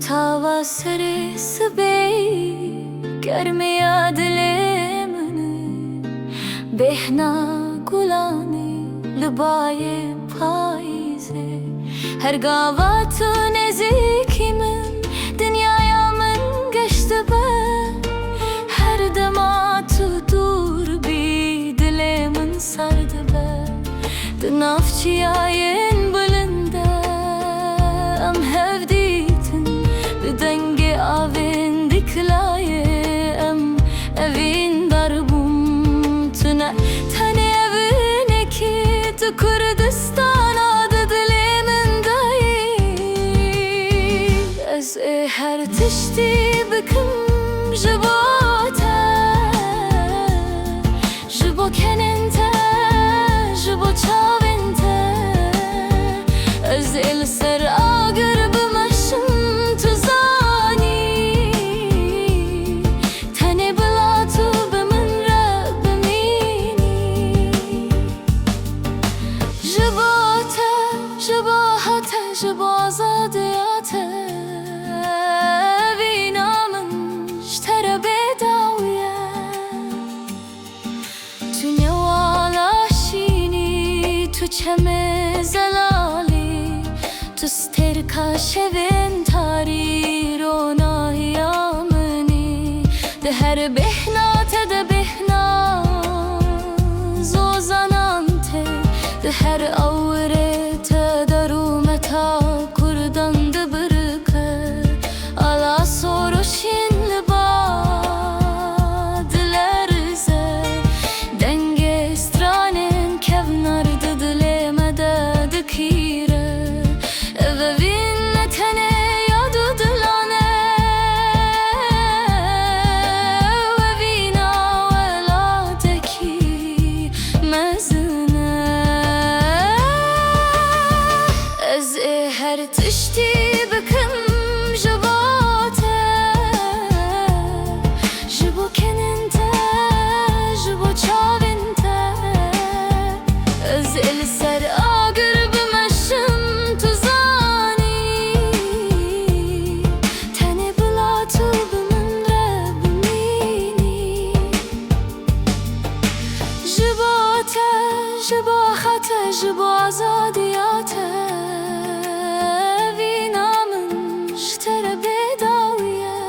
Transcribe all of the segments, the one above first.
تاوا سر سبی گرمیا دل منی بهنا گلانی لبای پاییزه her gava tu nezikimin dünyaya min geçti ben her dema tu dur bi dilimin sardı ben dinafçiyayin bulinde am hevditin bir denge avin diklaye am evin darbum tüne tane evine ki tu Kurdistan her tişti bıkım jibota jibo kenente jibo çavente öz el ser agır bımışım tuzani tane bilatu bımın rabbimini jibota jibo hata jibo azadiyate چمه زلالی تو سترکا شوین تاری رو ناهیامنی ده هر بهنات ده بهنا زوزانانته ده هر اوره te daruمتا کردان ده برکه ala soru şinli ba dilerze denge stranen kevnar kire eve vinne tene yadu dilane ve vina veladeki mezine ez her tişti bıkım jibate jibo kenente jibo çavinte ez el ser jibo hata jibo azadiyate vinamın ştere bedaviye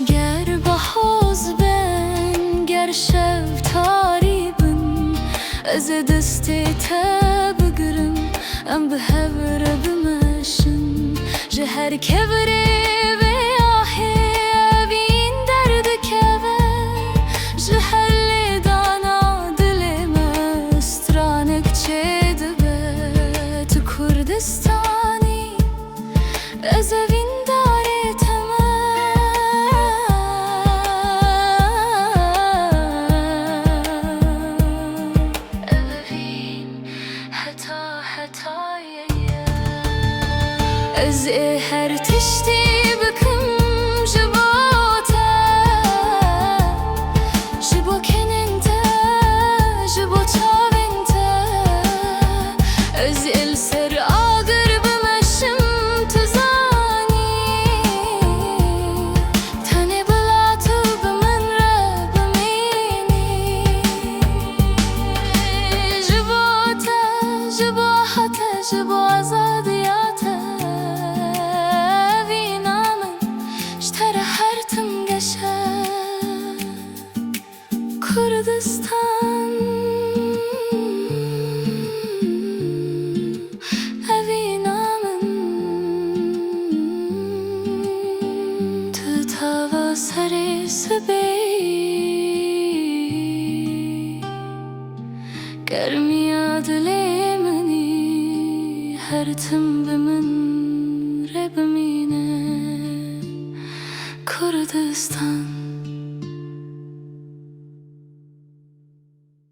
ger bahoz ben ger şev taribin ez desti te bigrim em behevre bimeşin ji her kevre ve ahe vin derdi keve ji her Kurdistani ez evin dare temel evin heta hetaya ez her tişti bıkım jibota jibo kenente jibo çavente ez el ser jibo azadiyate vinamın ştere her tim geçe Kurdistan vinamın tu tava sari sebi germiya dilemini her tim bimin rebimine Kurdistan